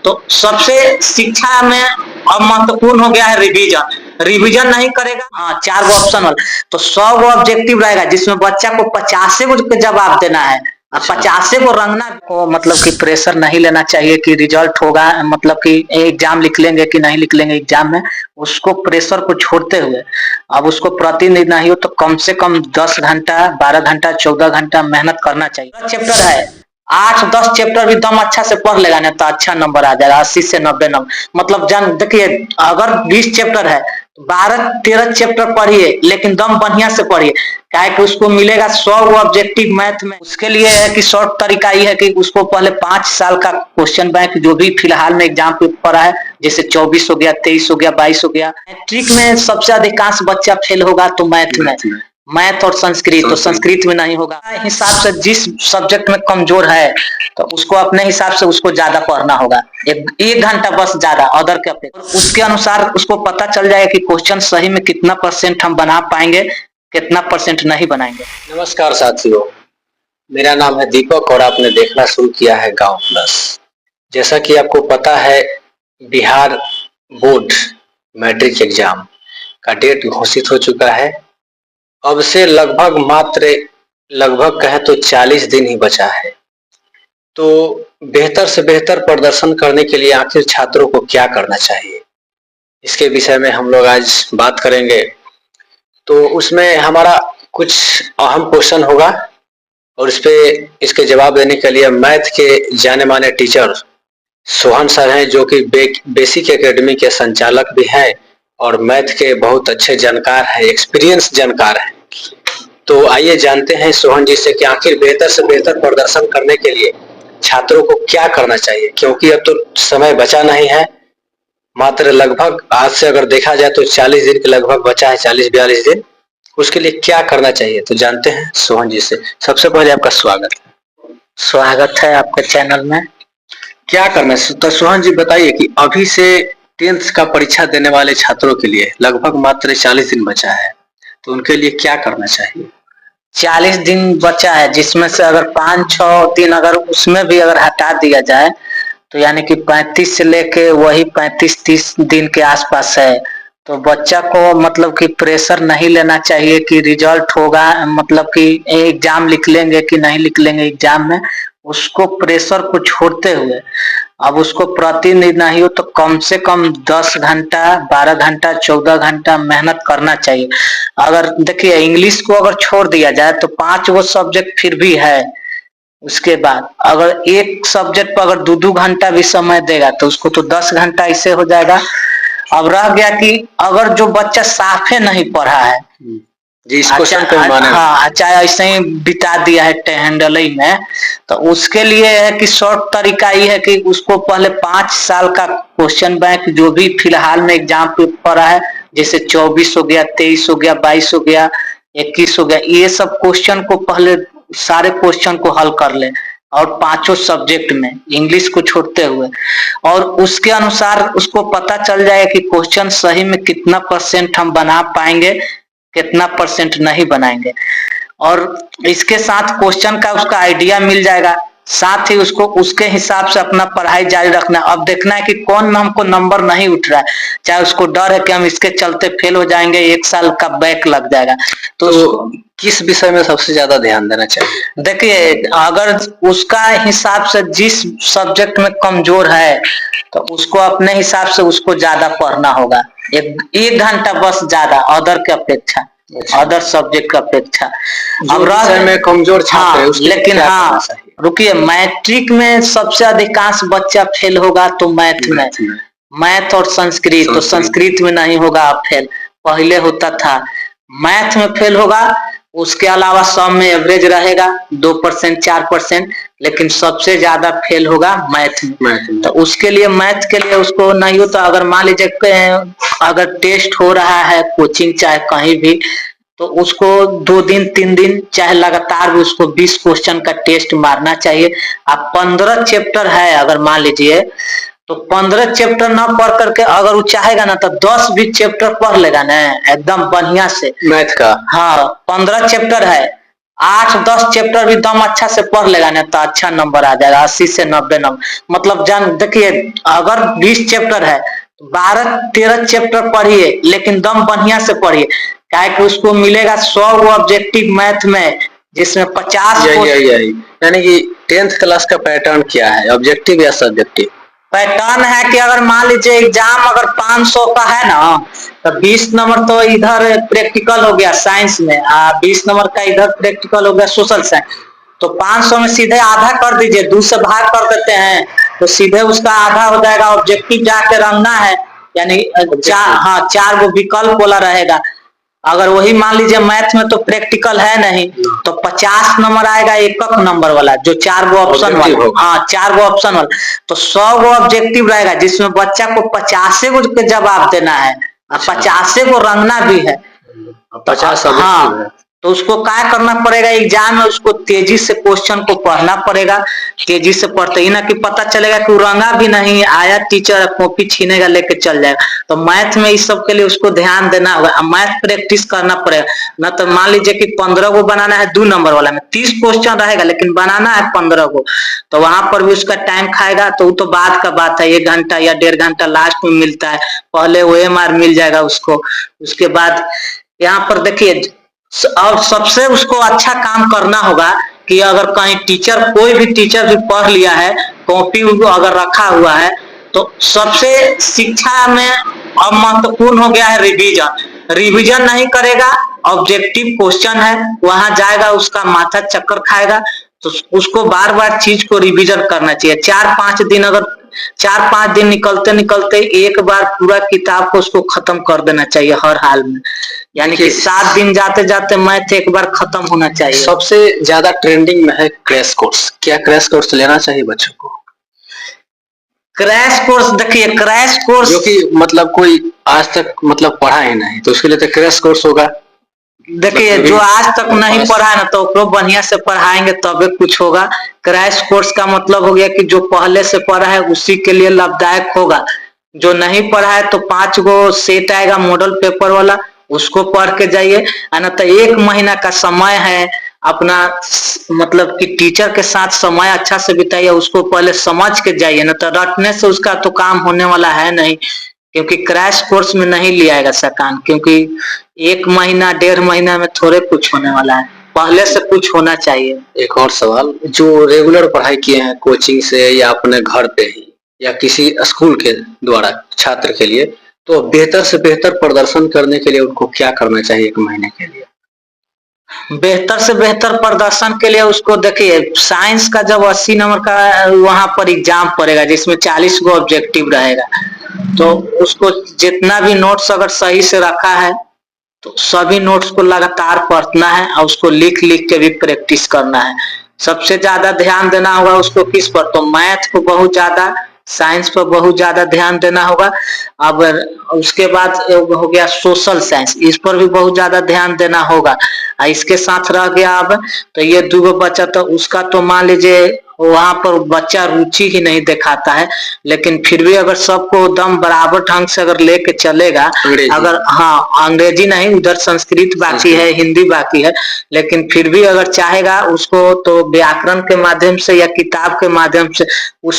तो सबसे शिक्षा में अब महत्वपूर्ण हो गया है रिवीजन। रिवीजन नहीं करेगा, हाँ 4 गो ऑप्शन वाला, तो 100 गो ऑब्जेक्टिव रहेगा जिसमें बच्चा को 50 गो जवाब देना है। अब 50 को रंगना को मतलब कि प्रेशर नहीं लेना चाहिए कि रिजल्ट होगा, मतलब कि एग्जाम लिख लेंगे कि नहीं लिख लेंगे एग्जाम में, उसको प्रेशर को छोड़ते हुए अब उसको प्रतिदिन नहीं हो तो कम से कम 10 घंटा, 12 घंटा, 14 घंटा मेहनत करना चाहिए। चैप्टर है 8-10 चैप्टर भी दम अच्छा से पढ़ लेगा ना तो अच्छा नंबर आ जाएगा, 80 से 90 नंबर। मतलब जान देखिए, अगर 20 चैप्टर है 12-13 चैप्टर पढ़िए, लेकिन दम बढ़िया से पढ़िए, क्या है कि उसको मिलेगा 100 ऑब्जेक्टिव मैथ में। उसके लिए है कि शॉर्ट तरीका ये है कि उसको पहले 5 साल का क्वेश्चन बैंक जो भी फिलहाल में एग्जाम पे पड़ा है, जैसे 24 हो गया, 23 हो गया, 22 हो गया। मैट्रिक में सबसे अधिकांश बच्चा फेल होगा तो मैथ में, मैथ और संस्कृत, तो संस्कृत में नहीं होगा। हिसाब से जिस सब्जेक्ट में कमजोर है तो उसको अपने हिसाब से उसको ज्यादा पढ़ना होगा, एक घंटा बस ज्यादा अदर के अपेक्षा। उसके अनुसार उसको पता चल जाएगा कि क्वेश्चन सही में कितना % हम बना पाएंगे, कितना % नहीं बनाएंगे। नमस्कार साथियों, मेरा नाम है दीपक और आपने देखना शुरू किया है गांव प्लस। जैसा कि आपको पता है, बिहार बोर्ड मैट्रिक एग्जाम का डेट घोषित हो चुका है। अब से लगभग कहें तो 40 दिन ही बचा है। तो बेहतर से बेहतर प्रदर्शन करने के लिए आखिर छात्रों को क्या करना चाहिए, इसके विषय में हम लोग आज बात करेंगे। तो उसमें हमारा कुछ अहम क्वेश्चन होगा और इसके जवाब देने के लिए मैथ के जाने माने टीचर सोहन सर हैं, जो कि बेसिक एकेडमी के संचालक भी हैं और मैथ के बहुत अच्छे जानकार हैं, एक्सपीरियंस जानकार हैं। तो आइए जानते हैं सोहन जी से कि आखिर बेहतर से बेहतर प्रदर्शन करने के लिए छात्रों को क्या करना चाहिए, क्योंकि अब तो समय बचा नहीं है। मात्र लगभग आज से अगर देखा जाए तो 40 दिन के लगभग बचा है, 40-42 दिन। उसके लिए क्या करना चाहिए तो जानते हैं सोहन जी से। सबसे पहले आपका स्वागत है आपके चैनल में। क्या करना है तो सोहन जी बताइए कि अभी से 10th का परीक्षा देने वाले छात्रों के लिए लगभग मात्र 40 दिन बचा है, तो उनके लिए क्या करना चाहिए। 40 दिन बचा है, जिसमें से अगर 5-6 दिन अगर उसमें भी अगर हटा दिया जाए तो यानी कि 35 से लेके वही 35-30 दिन के आसपास है। तो बच्चा को मतलब कि प्रेशर नहीं लेना चाहिए कि रिजल्ट होगा, मतलब कि एग्जाम लिख लेंगे कि नहीं लिख लेंगे एग्जाम में। उसको प्रेशर को छोड़ते हुए अब उसको प्रतिदिन नहीं हो तो कम से कम 10 घंटा, 12 घंटा, 14 घंटा मेहनत करना चाहिए। अगर देखिए इंग्लिश को अगर छोड़ दिया जाए तो 5 गो सब्जेक्ट फिर भी है। उसके बाद अगर एक सब्जेक्ट पर अगर 2-2 घंटा भी समय देगा तो उसको तो 10 घंटा इससे हो जाएगा। अब रह गया कि अगर जो बच्चा साफे नहीं पढ़ा है, हाँ चाहे ऐसे ही बिता दिया है हैंडल में, तो उसके लिए है कि शॉर्ट तरीका ये है कि उसको पहले 5 साल का क्वेश्चन बैंक जो भी फिलहाल में एग्जाम पे पड़ा है, जैसे 24 हो गया, 23 हो गया, 22 हो गया, 21 हो गया, ये सब क्वेश्चन को पहले सारे क्वेश्चन को हल कर ले और 5 सब्जेक्ट में इंग्लिश को छोड़ते हुए, और उसके अनुसार उसको पता चल जाए कि क्वेश्चन सही में कितना % हम बना पाएंगे, कितना % नहीं बनाएंगे। और इसके साथ क्वेश्चन का उसका आइडिया मिल जाएगा, साथ ही उसको उसके हिसाब से अपना पढ़ाई जारी रखना। अब देखना है कि कौन हमको नंबर नहीं उठ रहा है, चाहे उसको डर है कि हम इसके चलते फेल हो जाएंगे, 1 साल का बैक लग जाएगा, तो किस विषय में सबसे ज्यादा ध्यान देना चाहिए। देखिए अगर उसका हिसाब से जिस सब्जेक्ट में कमजोर है तो उसको अपने हिसाब से उसको ज्यादा पढ़ना होगा, एक घंटा बस ज्यादा अदर के अपेक्षा, अदर सब्जेक्ट की अपेक्षा। अब विषय में कमजोर छात्र है, लेकिन हाँ रुकिए, मैट्रिक में सबसे अधिकांश बच्चा फेल होगा तो मैथ में, मैथ और संस्कृत, तो संस्कृत में नहीं होगा फेल, पहले होता था। मैथ में फेल होगा, उसके अलावा सब में एवरेज रहेगा 2%, 4%, लेकिन सबसे ज्यादा फेल होगा मैथ में। तो उसके लिए मैथ के लिए उसको नहीं हो तो अगर मान लीजिए अगर टेस्ट हो रहा है कोचिंग चाहे कहीं भी, तो उसको 2 दिन 3 दिन चाहे लगातार भी उसको 20 क्वेश्चन का टेस्ट मारना चाहिए। अब 15 चैप्टर है अगर मान लीजिए, तो 15 चैप्टर ना पढ़ करके अगर वो चाहेगा ना तो 10 भी चैप्टर पढ़ लेगा ना एकदम बढ़िया से मैथ का। हाँ 15 चैप्टर है, 8-10 चैप्टर भी दम अच्छा से पढ़ लेगा ना तो अच्छा नंबर आ जाएगा, 80 से 90 नंबर। मतलब जान देखिए, अगर 20 चैप्टर है 12-13 चैप्टर पढ़िए, लेकिन दम बढ़िया से पढ़िए, क्या कि उसको मिलेगा 100 ऑब्जेक्टिव मैथ में, जिसमें 50 यही यानी कि 10th क्लास का पैटर्न क्या है, ऑब्जेक्टिव या सब्जेक्टिव? पैटर्न है कि अगर मान लीजिए एग्जाम अगर 500 का है ना, तो 20 नंबर तो इधर प्रैक्टिकल हो गया साइंस में, 20 नंबर का इधर प्रैक्टिकल हो गया सोशल साइंस। तो 500 में सीधे आधा कर दीजिए, 2 से भाग कर देते हैं तो सीधे उसका आधा हो जाएगा। ऑब्जेक्टिव जाके रंगना है, यानी 4 गो विकल्प बोला रहेगा। अगर वही मान लीजिए मैथ में तो प्रैक्टिकल है नहीं, तो 50 नंबर आएगा एकक नंबर वाला, जो 4 गो ऑप्शन वाला। हाँ, 4 गो ऑप्शन वाला। तो 100 गो ऑब्जेक्टिव रहेगा, जिसमें बच्चा को 50 गो के जवाब देना है, 50 गो रंगना भी है। 50। हाँ, तो उसको क्या करना पड़ेगा, एग्जाम में उसको तेजी से क्वेश्चन को पढ़ना पड़ेगा। तेजी से पढ़ते ही ना कि पता चलेगा कि वो रंगा भी नहीं, आया टीचर कॉपी छीनेगा लेके चल जाएगा। तो मैथ में इस सब के लिए उसको ध्यान देना होगा, मैथ प्रैक्टिस करना पड़ेगा। ना तो मान लीजिए कि 15 गो बनाना है 2 नंबर वाला में, 30 क्वेश्चन रहेगा लेकिन बनाना है 15 गो, तो वहां पर भी उसका टाइम खाएगा। तो वो तो बाद का बात है, 1 घंटा या 1.5 घंटा लास्ट में मिलता है, पहले OMR मिल जाएगा उसको। उसके बाद यहाँ पर देखिए, और सबसे उसको अच्छा काम करना होगा कि अगर कहीं टीचर, कोई भी टीचर भी पढ़ लिया है, कॉपी अगर रखा हुआ है, तो सबसे शिक्षा में अब महत्वपूर्ण हो गया है रिवीजन। रिवीजन नहीं करेगा, ऑब्जेक्टिव क्वेश्चन है, वहां जाएगा उसका माथा चक्कर खाएगा। तो उसको बार बार चीज को रिवीजन करना चाहिए। 4-5 दिन, अगर 4-5 दिन निकलते निकलते एक बार पूरा किताब को उसको खत्म कर देना चाहिए हर हाल में, यानी कि 7 दिन जाते जाते मैथ एक बार खत्म होना चाहिए। सबसे ज्यादा ट्रेंडिंग में है क्रैश कोर्स। क्या क्रैश कोर्स लेना चाहिए बच्चों को? क्रैश कोर्स देखिए, क्रैश कोर्स जो कि मतलब कोई आज तक मतलब पढ़ा ही नहीं, तो उसके लिए तो क्रैश कोर्स होगा। देखिए, जो आज तक नहीं पढ़ा है ना, तो उसको बढ़िया से पढ़ाएंगे तबे कुछ होगा। क्रैश कोर्स का मतलब हो गया कि जो पहले से पढ़ा है उसी के लिए लाभदायक होगा। जो नहीं पढ़ा है तो 5 गो सेट आएगा मॉडल पेपर वाला, उसको पढ़ के जाइए। ना तो 1 महीना का समय है अपना, मतलब कि टीचर के साथ समय अच्छा से बिताइए, उसको पहले समझ के जाइए, ना तो रटने से उसका तो काम होने वाला है नहीं। क्योंकि क्रैश कोर्स में नहीं लिया जाएगा सकान, क्योंकि 1 महीना 1.5 महीना में थोड़े कुछ होने वाला है, पहले से कुछ होना चाहिए। एक और सवाल, जो रेगुलर पढ़ाई किए हैं कोचिंग से या अपने घर पे ही या किसी स्कूल के द्वारा छात्र के लिए, तो बेहतर से बेहतर प्रदर्शन करने के लिए उनको क्या करना चाहिए 1 महीने के लिए? बेहतर से बेहतर प्रदर्शन के लिए उसको देखिए, साइंस का जब 80 नंबर का वहां पर एग्जाम पड़ेगा, जिसमें 40 गो ऑब्जेक्टिव रहेगा, तो उसको जितना भी नोट्स अगर सही से रखा है तो सभी नोट्स को लगातार पढ़ना है और उसको लिख लिख के भी प्रैक्टिस करना है। सबसे ज्यादा ध्यान देना होगा उसको किस पर, तो मैथ को बहुत ज्यादा, साइंस पर बहुत ज्यादा ध्यान देना होगा। अब उसके बाद हो गया सोशल साइंस, इस पर भी बहुत ज्यादा ध्यान देना होगा। इसके साथ रह गया अब, तो ये 2 गो बचा, तो उसका तो मान लीजिए वहां पर बच्चा रुचि ही नहीं दिखाता है, लेकिन फिर भी अगर सबको दम बराबर ढंग से अगर लेके चलेगा, अगर हाँ अंग्रेजी नहीं, उधर संस्कृत बाकी है, हिंदी बाकी है, लेकिन फिर भी अगर चाहेगा उसको, तो व्याकरण के माध्यम से या किताब के माध्यम से उस